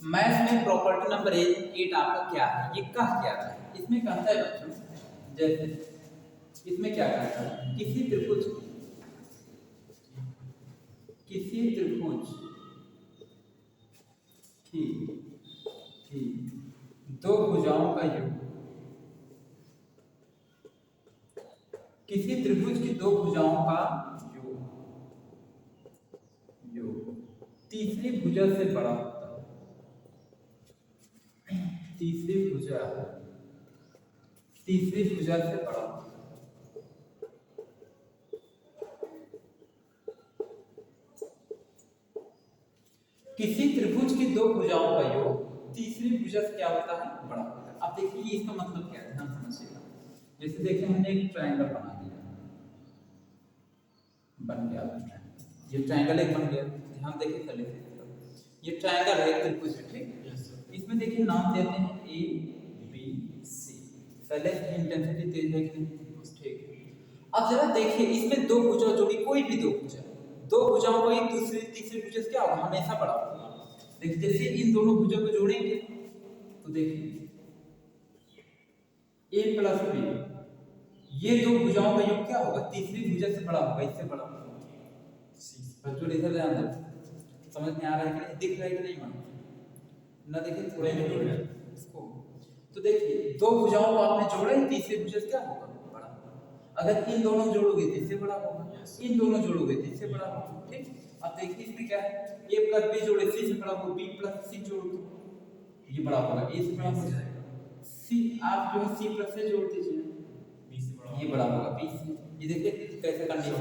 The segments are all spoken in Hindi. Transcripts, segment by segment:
मैथ में प्रॉपर्टी नंबर 8 आपका क्या है, ये कह क्या रहा है? इसमें कहता है बच्चों, जैसे इसमें क्या कहता है, किसी त्रिभुज की दो भुजाओं का योग, किसी त्रिभुज की दो भुजाओं का योग तीसरी भुजा से बड़ा होता है। तीसरी भुजा से बड़ा होता है। किसी त्रिभुज की दो भुजाओं का योग तीसरी भुजा से क्या होता है, बड़ा होता है। अब देखिए इसका मतलब क्या है, ध्यान समझिएगा। जैसे देखिए हमने एक ट्रायंगल बना दिया, बन गया ट्रायंगल, ये ट्रायंगल एक बन गया। ध्यान देखिए पहले ये ट्रायंगल है, एक त्रिभुज है, ठीक। इसमें देखिए नाम देते हैं ए बी सी। पहले इंटेंसिटी तेज है कि नहीं, ठीक। अब जरा देखिए इसमें दो भुजा जोड़ी, कोई भी दो भुजाओं का एक दूसरे तीसरे भुजा से क्या होगा, हमेशा बड़ा होगा। देखिए जैसे इन दोनों भुजा को जोड़ेंगे तो देखिए a प्लस बी, ये दो भुजाओं का योग क्या होगा, तीसरी भुजा से बड़ा होगा, इससे बड़ा होगा। बच्चों इधर ध्यान दो, समझ में आ रहा है कि नहीं, दिख रहा है कि नहीं ना, देखिए थोड़े में इसको। तो देखिए दो भुजाओं को आपने जोड़ा, तीसरी भुजा से क्या होगा, बड़ा। अगर इन दोनों जोड़ोगे तो इससे बड़ा होगा, इन दोनों जोड़ोगे तो इससे बड़ा होगा, ठीक। अब देखिए इसमें क्या है, a प्लस b जोड़े c से बड़ा होगा, b प्लस c जोड़ दो ये बड़ा होगा, a से बड़ा हो जाएगा। c आप जो है c प्लस से जोड़ दीजिए, b से बड़ा, ये बड़ा होगा b से। ये देखिए कैसे कंडीशन है।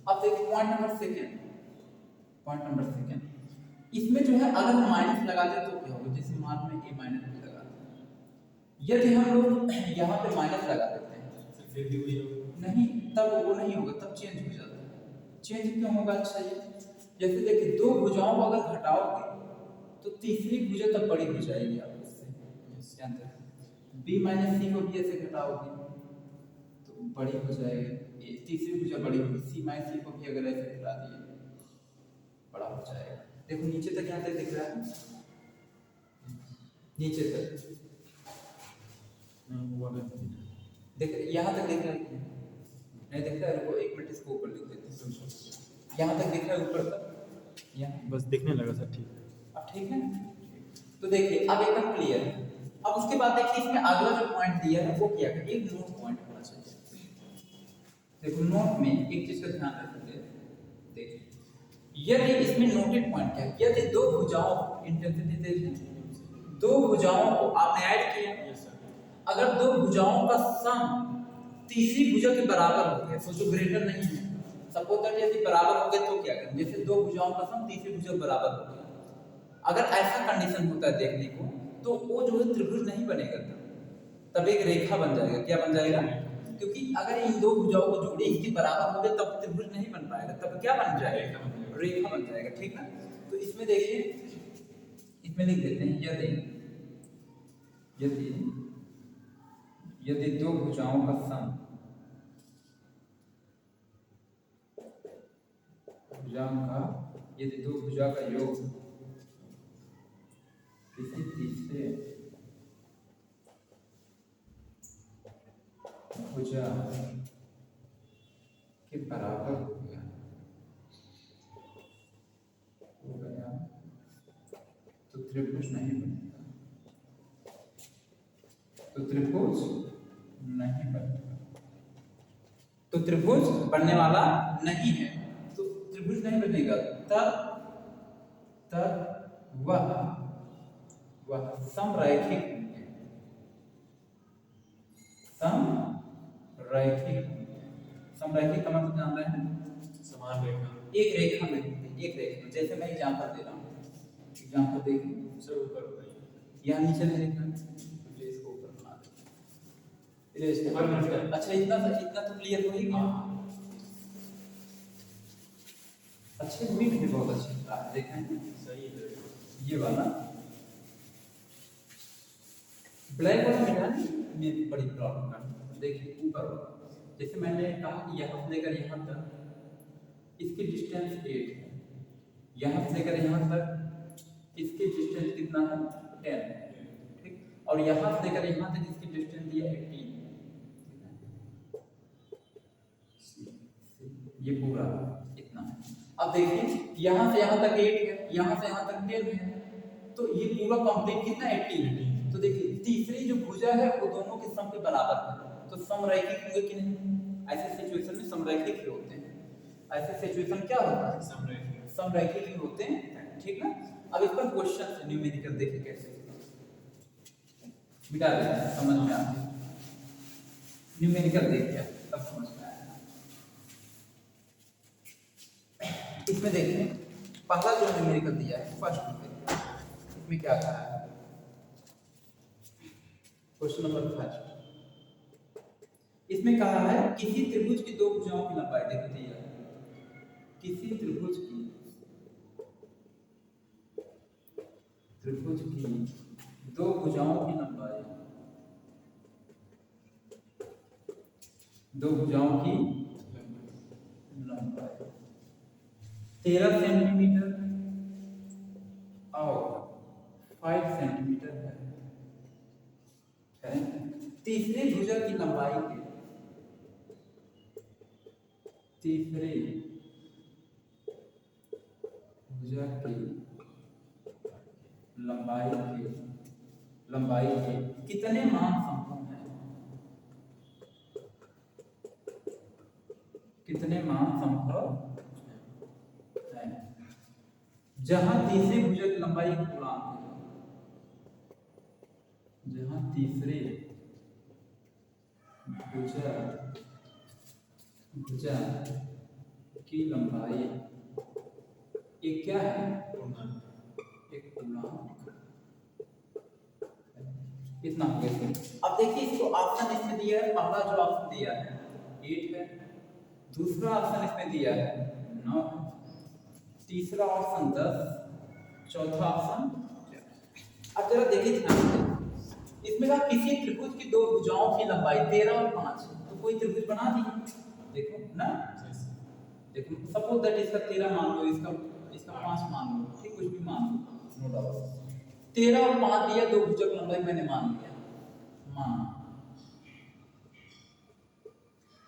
अब देखिए पॉइंट नंबर सेकंड, इसमें जो है अगर हम माइनस लगा दे तो क्या होगा, जैसे मान में a माइनस b लगा दे, यदि हम लोग यहाँ पे माइनस लगा देते हैं फिर भी वही होगा नहीं, तब वो नहीं होगा, तब चेंज हो जाता है। चेंज क्यों होगा, अच्छा ये जैसे देखिए दो भुजाओं को अगर घटाओगे तो तीसरी भुजा तब बड़ी हो जाएगी आप इससे, b माइनस c को भी ऐसे घटाओगे तो बड़ी हो जाएगी, तीसरी भुजा बड़ी होगी, c माइनस c को भी अगर ऐसे घटा दिए बड़ा हो जाएगा। देखो नीचे तक यहाँ तक दिख रहा है, नीचे तक देख, यहाँ तक दिख रहा है नहीं दिख रहा है, रुको एक मिनट इसको ऊपर लिख देते हैं, यहाँ तक दिख रहा है ऊपर तक, यहाँ बस दिखने लगा सर, ठीक है। अब ठीक है, तो देखिए अब एकदम क्लियर है। अब उसके बाद देखिए इसमें अगला जो पॉइंट दिया है वो क्या है, एक नोट पॉइंट होना चाहिए। देखो नोट में एक चीज का ध्यान रखेंगे, देखिए यदि इसमें नोटेड पॉइंट क्या है, यदि दो भुजाओं इंटेंसिटी तेज है, दो भुजाओं को आपने ऐड किया, अगर दो भुजाओं का सम तीसरी भुजा के बराबर हो गया, सोचो ग्रेटर नहीं है, सपोज दैट यदि बराबर हो गए तो क्या करें, जैसे दो भुजाओं का सम तीसरी भुजा के बराबर हो गया, अगर ऐसा कंडीशन होता है देखने को तो वो जो है त्रिभुज नहीं बनेगा, तब एक रेखा बन जाएगा। क्या बन जाएगा, क्योंकि अगर इन दो भुजाओं को जोड़े इसके बराबर हो गए तब त्रिभुज नहीं बन पाएगा, तब क्या बन जाएगा, रेखा बन जाएगा, ठीक ना। तो इसमें देखिए इसमें लिख देते हैं यदि दो भुजाओं का सम यदि दो भुजा का योग किसी तीसरे भुजा के बराबर हो गया तो त्रिभुज नहीं बनेगा, तो त्रिभुज बनने वाला नहीं है, तो त्रिभुज नहीं बनेगा, तब वह समरैखिक समरैखिक का मतलब जान रहे हैं, समान रेखा, एक रेखा में, जैसे मैं एग्जांपल दे रहा हूँ, एग्जांपल देखिए सर ऊपर यहाँ नीचे नहीं लिखना, मुझे इसको ऊपर बना दे। अच्छा इतना तो क्लियर हो ही गया। अच्छे मीट भी बहुत अच्छे देखें, सही है ये वाला ब्लैक वाला मिटाने में बड़ी प्रॉब्लम है। देखिए ऊपर जैसे मैंने कहा कि यहाँ से लेकर यहाँ तक इसकी डिस्टेंस 8 है, यहाँ से लेकर यहाँ तक इसकी डिस्टेंस कितना 10, ठीक। और यहाँ से लेकर यहाँ तक इसकी डिस्टेंस दिया 18, ये पूरा इतना है। अब देखिए यहाँ से यहाँ तक 8 है, यहाँ से यहाँ तक 10 है, तो ये पूरा कंप्लीट कितना 18। तो देखिए तीसरी जो भुजा है वो दोनों के सम के बराबर है, तो समरैखिक होंगे कि नहीं? ऐसे सिचुएशन में समरैखिक ही होते हैं। ऐसे सिचुएशन क्या होता है? समरैखिक ही होते हैं, ठीक ना। अब इस पर क्वेश्चन से न्यूमेरिकल देखिए कैसे मिटा देते हैं, समझ में आती है। न्यूमेरिकल देखिए तब समझ में आएगा। इसमें देखिए पहला जो न्यूमेरिकल दिया है फर्स्ट, इसमें क्या कहा है? क्वेश्चन नंबर फर्स्ट, इसमें कहा है किसी त्रिभुज की दो भुजाओं की लंबाई देखते हैं। किसी त्रिभुज की दो भुजाओं की लंबाई, दो भुजाओं की लंबाई 13 सेंटीमीटर और 5 सेंटीमीटर है। तीसरी भुजा की लंबाई के, तीसरी भुजा की लंबाई के कितने मान संभव हैं? कितने मान संभव है? जहां तीसरी भुजा की लंबाई एक पूर्णांक है, जहां तीसरी भुजा की लंबाई एक क्या है? एक पूर्णांक। इतना हो गया। अब देखिए इसको ऑप्शन इसमें दिया है, पहला जो ऑप्शन दिया है 8 है, दूसरा ऑप्शन इसमें दिया है 9 है, तीसरा ऑप्शन 10, चौथा ऑप्शन। अब जरा देखिए ध्यान से, इसमें कहा किसी त्रिभुज की दो भुजाओं की लंबाई 13 और 5, तो कोई त्रिभुज बना दी, देखो ना, देखो सपोज दैट इसका 13 मान लो, इसका 5 मान लो, ठीक, कुछ भी मान लो, नो डाउट। 13 और 5 दिया, दो भुजा की लंबाई मैंने मान लिया, मान।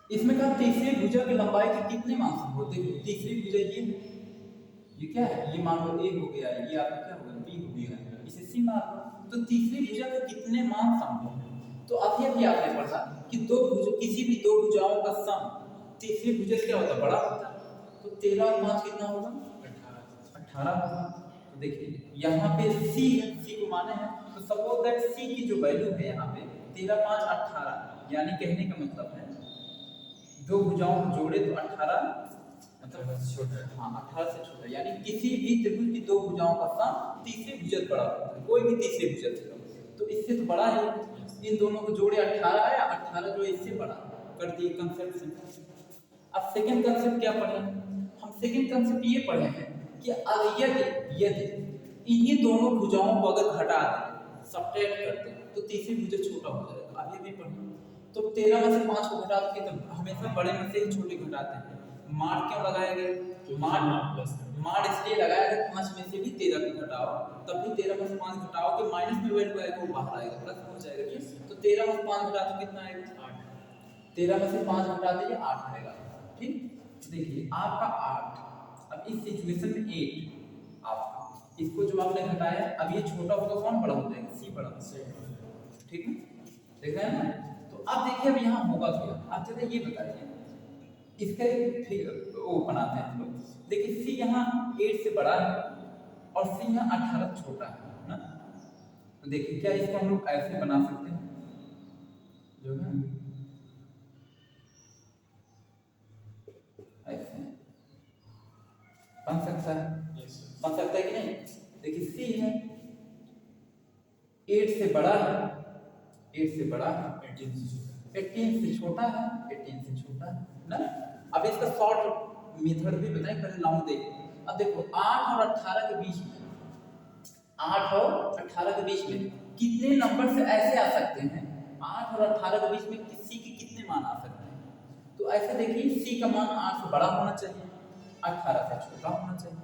इसमें कहा तीसरी भुजा की लंबाई के कितने मान संभव? देखो तीसरी भुजा ये क्या है? ये मान लो a हो गया, ये आपका क्या होगा? b हो गया, इसे c मान लो। तो तीसरी भुजा के कितने मान संभव है? तो अभी आपने पढ़ा कि किसी भी दो भुजाओं का सम तीसरी भुजा से क्या होता है? बड़ा होता है। तो 13 और 5 कितना होगा? 18 होगा। तो देखिए यहाँ पे c है, c को माने हैं, तो सपोज दैट c की जो वैल्यू है यहाँ पे 13, 5, 18, यानी कहने का मतलब है दो भुजाओं को जोड़े तो 18 मतलब छोटा, हाँ 18 से छोटा, यानी किसी भी त्रिभुज की दो भुजाओं का सम तीसरी भुजा से बड़ा होता है, कोई भी तीसरी भुजा से, तो इससे तो बड़ा है। इन दोनों को जोड़े 18 आया, 18 जो इससे बड़ा कर दिए कंसेप्ट से। अब सेकंड कंसेप्ट क्या पढ़े हम? सेकंड कंसेप्ट ये पढ़े हैं कि यदि इन्हीं दोनों भुजाओं को अगर घटा दें, सब्ट्रैक्ट करते हैं, तो तीसरी भुजा छोटा हो जाएगा। अब ये भी पढ़े, तो 13 में से 5 को घटा देंगे तो हमेशा बड़े में से ही छोटे घटाते हैं। मार क्यों लगाया गया? मार इसलिए लगाया गया 5 में से भी 13 को घटाओ, तब भी 13 में से 5 घटाओ कि माइनस में वैल्यू आएगा वो बाहर आएगा, प्लस हो जाएगा, ठीक। तो 13 में से 5 घटा तो कितना आएगा? 8। 13 में से 5 घटा दीजिए 8 आएगा, ठीक। देखिए आपका 8, अब इस सिचुएशन में 8 आपका, इसको जो आपने घटाया, अब ये छोटा होगा कौन बड़ा हो जाएगा? c बड़ा, ठीक है, देख रहे हैं ना। तो अब देखिए अब यहाँ होगा क्या? आप जरा ये बताइए, इसका एक वो बनाते हैं हम लोग। देखिए c यहाँ 8 से बड़ा है और c यहाँ 18 छोटा है ना। तो देखिए क्या इसको हम लोग ऐसे बना सकते हैं, जो है ऐसे बन सकता है, बन सकता है कि नहीं? देखिए c है 8 से बड़ा है, 8 से बड़ा है, 18 से छोटा है, 18 से छोटा है ना। अब इसका शॉर्ट मेथड भी बताएं, पहले लॉन्ग देखिए। अब देखो 8 और 18 के बीच में, 8 और 18 के बीच में कितने नंबर से ऐसे आ सकते हैं? 8 और 18 के बीच में किसी के कितने मान आ सकते हैं? तो ऐसे देखिए c का मान 8 से बड़ा होना चाहिए, 18 से छोटा होना चाहिए।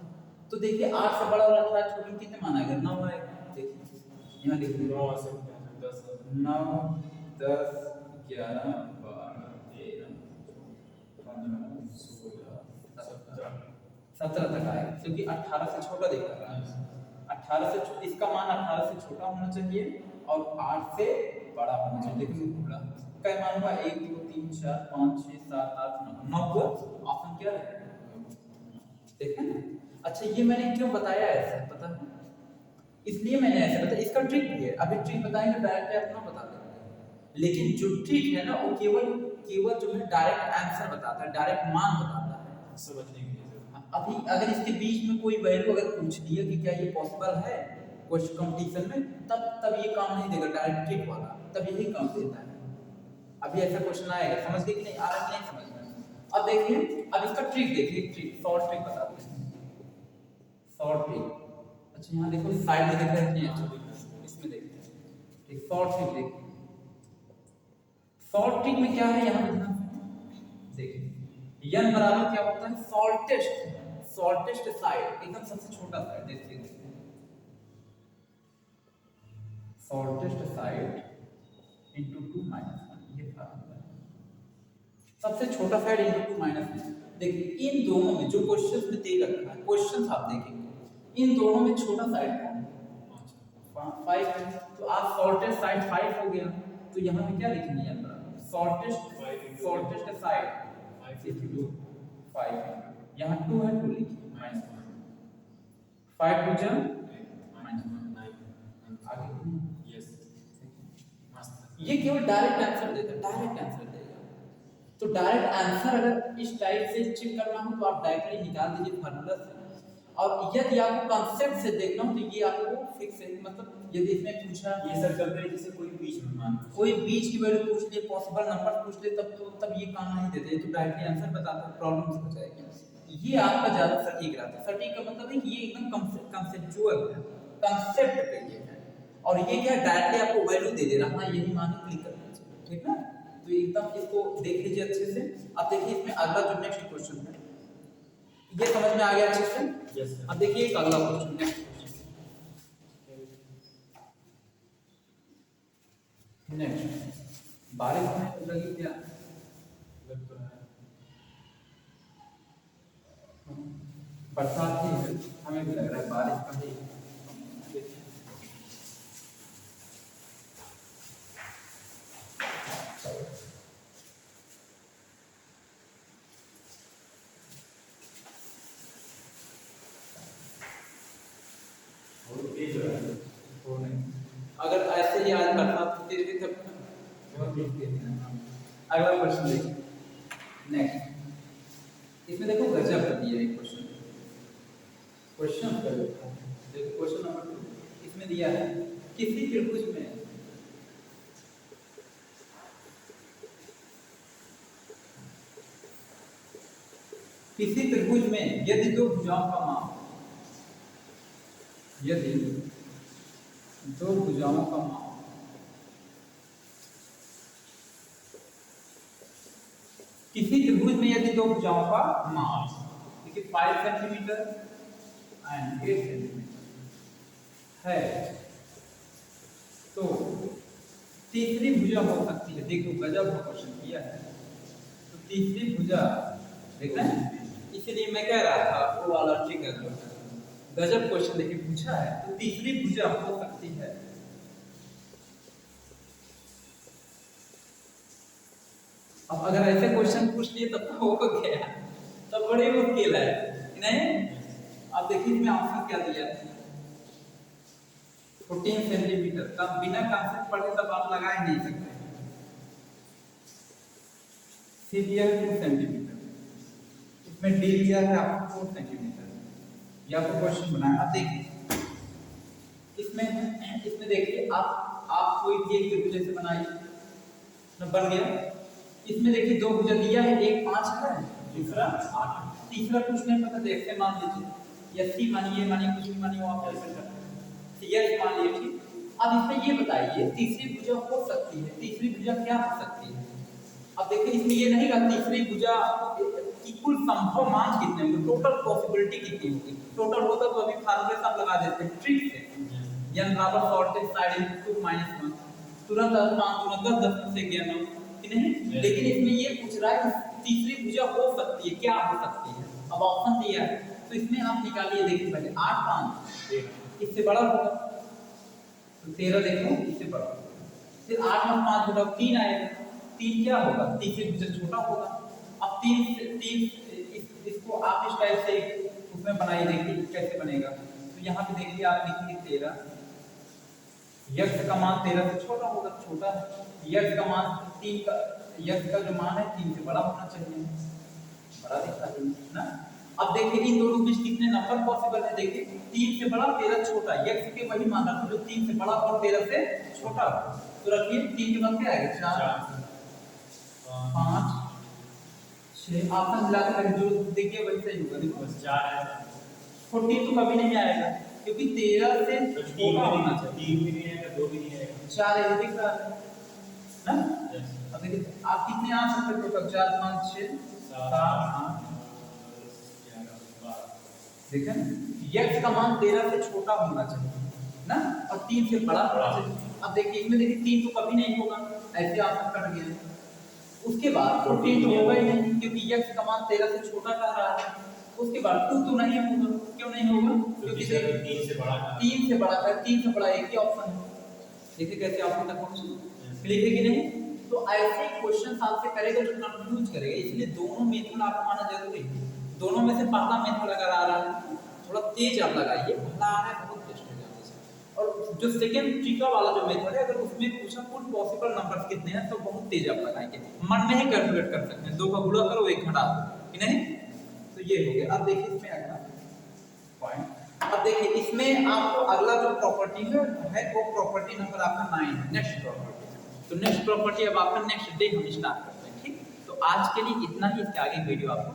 तो देखिए 8 से बड़ा और 18 छोटे में कितने मान आएगा? 9 आएगा। देखिए यहाँ लिख दो 9 से 10 9 10 11 12 13 15 16 17 तक आएगा क्योंकि 18 से छोटा दिख रहा है। 18 से इसका मान 18 से छोटा होना चाहिए और 8 से बड़ा होना चाहिए। लेकिन पूरा क्या मान हुआ 1 2 3 4 5 6 7 8 9 9 को ऑप्शन क्या है देखें ना। अच्छा ये मैंने क्यों बताया ऐसा पता है, इसलिए मैंने ऐसा बताया। इसका ट्रिक भी है, अभी ट्रिक बताएंगे डायरेक्ट आप ना बता देंगे, लेकिन जो ट्रिक है ना वो केवल जो है डायरेक्ट आंसर बताता है, डायरेक्ट मान बताता है समझने के लिए। अभी अगर इसके बीच में कोई वैल्यू अगर पूछ लिया कि क्या ये पॉसिबल है क्वेश्चन कंपटीशन में, तब ये काम नहीं देगा डायरेक्ट ट्रिक वाला, तब यही काम देता है। अभी ऐसा क्वेश्चन आएगा, समझ गए कि नहीं, आ रहा है नहीं समझ में। अब देखिए अब इसका ट्रिक देखिए, ट्रिक शॉर्ट ट्रिक बताते हैं, शॉर्ट ट्रिक। अच्छा यहाँ देखो साइड में देख रहे हैं, इसमें देखते हैं ठीक, शॉर्ट ट्रिक देखिए। शॉर्ट ट्रिक में क्या है यहाँ देखिए, n बराबर क्या होता है शॉर्टेस्ट साइड, एकदम सबसे छोटा साइड देखिए, शॉर्टेस्ट साइड इनटू 2 माइनस 1, ये फॉर्मूला है, सबसे छोटा साइड इनटू 2 माइनस 1। देखिए इन दोनों में जो क्वेश्चंस में दे रखा है, क्वेश्चंस आप देखेंगे इन दोनों में छोटा साइड कौन है 5 है, तो आप शॉर्टेस्ट साइड 5 हो गया, तो यहाँ पे क्या लिखेंगे यार शॉर्टेस्ट साइड 5 इनटू 5, यहाँ 2 है 2 लिखिए माइनस 1, 5 टू जा माइनस 1 आगे। यस ये केवल डायरेक्ट आंसर देता है, डायरेक्ट आंसर देगा। तो डायरेक्ट आंसर अगर इस टाइप से चेक करना हो तो आप डायरेक्टली निकाल दीजिए फार्मूला से, और यदि आपको कांसेप्ट से देखना हो तो ये आपको फिक्स है, मतलब यदि इसमें पूछा ये सर करते हैं जैसे कोई बीच में मान कोई बीच की वैल्यू पूछ ले, पॉसिबल नंबर पूछ ले, तब ये काम नहीं देते, तो डायरेक्टली आंसर बताता है, प्रॉब्लम हो जाएगी। ये आपका ज्यादा सटीक रहता है। सटीक का मतलब है कि ये एकदम कंसेप्चुअल है, कांसेप्ट पे ये है, और ये क्या डायरेक्टली आपको वैल्यू दे दे रहा है, यही मान क्लिक कर दीजिए, ठीक ना। तो एकदम इसको देख लीजिए अच्छे से। अब देखिए इसमें अगला जो नेक्स्ट क्वेश्चन है, ये समझ में आ गया अच्छे से। Yes sir. अब देखिए एक अगला क्वेश्चन, नेक्स्ट बारिश होने लगी क्या, लग तो है बरसात ही है, हमें भी लग रहा है बारिश का ही। अगर ऐसे ही आज बरसात होती रही तब अगला क्वेश्चन देखिए नेक्स्ट। इसमें देखो गजब कर दिया एक क्वेश्चन, कर देखो क्वेश्चन नंबर 2। इसमें दिया है किसी त्रिभुज में यदि दो भुजाओं का माप, यदि दो भुजाओं का माप किसी त्रिभुज में यदि दो भुजाओं का माप देखिए 5 सेंटीमीटर एंड 8 सेंटीमीटर है, तो तीसरी भुजा हो सकती है। देखो गजब का क्वेश्चन किया है, तो तीसरी भुजा देख रहे हैं, इसलिए मैं कह रहा था वो वाला ठीक है, गजब क्वेश्चन देखिए पूछा है, तो तीसरी भुजा हो सकती है। अब अगर ऐसे क्वेश्चन पूछ लिए तब तो हो गया, तब बड़े मुश्किल है नहीं। अब देखिए इसमें ऑप्शन क्या दिया है 14 सेंटीमीटर का, बिना कॉन्सेप्ट पढ़े तब आप लगा ही नहीं सकते। सी दिया है 2 सेंटीमीटर, इसमें डी दिया है आपको 4 सेंटीमीटर, ये आपको क्वेश्चन बनाना। अब देखिए इसमें देखिए आप कोई भी एक त्रिभुज जैसे बनाइए, बन गया। इसमें देखिए दो भुजा दिया है, एक 5 है दूसरा 8, तीसरा कुछ नहीं पता, देखते मान लीजिए या सी मानिए कुछ भी मानिए, आप ऐसे करते हैं यस मान लीजिए ठीक। अब इसमें ये बताइए तीसरी भुजा हो सकती है, तीसरी भुजा क्या हो सकती है। अब देखिए इसमें ये नहीं कहा तीसरी भुजा की कुल संभव मान कितने होंगे, टोटल पॉसिबिलिटी कितनी होगी। टोटल होता तो अभी फार्मूले सब लगा देते हैं ट्रिक से, n बराबर शॉर्टेज साइड इनटू -1, तुरंत 5 गुना 10 10 से 11 कि नहीं। लेकिन इसमें ये पूछ रहा है तीसरी भुजा हो सकती है, क्या हो सकती है। अब ऑप्शन दिया है तो इसमें आप निकालिए। देखिए पहले 8 5 इससे बड़ा होगा तो 13 देखो इससे बड़ा, फिर 8 में 5 घटाओ 3 आएगा, 3 क्या होगा, तीसरी भुजा छोटा होगा। अब 3 इसको आप इस टाइप से उसमें बनाइए, देखिए कैसे बनेगा। तो यहाँ पे देखिए आप लिखिए 13, यक्स का मान 13 से छोटा होगा, छोटा है। यक्स का मान 3 का, यक्स का जो मान है 3 से बड़ा होना चाहिए, बड़ा दिखा है ना। अब देखिए इन दोनों बीच कितने नंबर पॉसिबल है, देखिए 3 से बड़ा 13 छोटा, यक्स के वही मान रखो जो 3 से बड़ा और 13 से छोटा। तो रखिए 3 के बाद क्या आएगा 4 5 6, ऑप्शन मिलाकर जो देखिए वही सही होगा। देखो 4 है, 14 तो कभी नहीं आएगा क्योंकि 13 से तो छोटा होना चाहिए। 3 भी नहीं आएगा, 2 भी नहीं आएगा, 4 ये दिख रहा है ना। अब देखिए आप कितने आ सकते हो, टोटल 4 5 6 7 8, देखिए यक्स का मान 13 से छोटा होना चाहिए ना और 3 से बड़ा होना चाहिए। अब देखिए इसमें देखिए 3 तो कभी नहीं होगा, ऐसे आप कट गए। उसके बाद 14 तो होगा ही नहीं क्योंकि यक्स का मान 13 से छोटा कह रहा है। उसके बाद 2 तो नहीं होगा, क्यों नहीं होगा, क्योंकि 3 से बड़ा है, 3 से बड़ा है, 3 से बड़ा एक ही ऑप्शन है। देखिए कैसे ऑप्शन तक पहुंचे, क्लियर है कि नहीं। तो ऐसे क्वेश्चन आपसे करेगा जो कंफ्यूज करेगा, इसलिए दोनों मेथड आपको आना जरूरी है। दोनों में से पहला मेथड अगर आ रहा है थोड़ा तेज आप लगाइए, पहला आ रहा है बहुत बेस्ट हो जाएगा से। और जो सेकंड ट्रिका वाला जो मेथड है अगर उसमें पूछा कुल पॉसिबल नंबर्स कितने हैं तो बहुत तेज आप लगाएंगे, मन में ही कैलकुलेट कर सकते हैं। 2 का गुणा करो 1 घटा दो कि नहीं। तो ये हो गया। अब देखिए इसमें अगला पॉइंट, अब देखिए इसमें आपको अगला जो प्रॉपर्टी है वो प्रॉपर्टी नंबर आपका 9 है, नेक्स्ट प्रॉपर्टी। तो नेक्स्ट प्रॉपर्टी अब आपका नेक्स्ट डे हम स्टार्ट करते हैं, ठीक। तो आज के लिए इतना ही, इसके आगे वीडियो आपको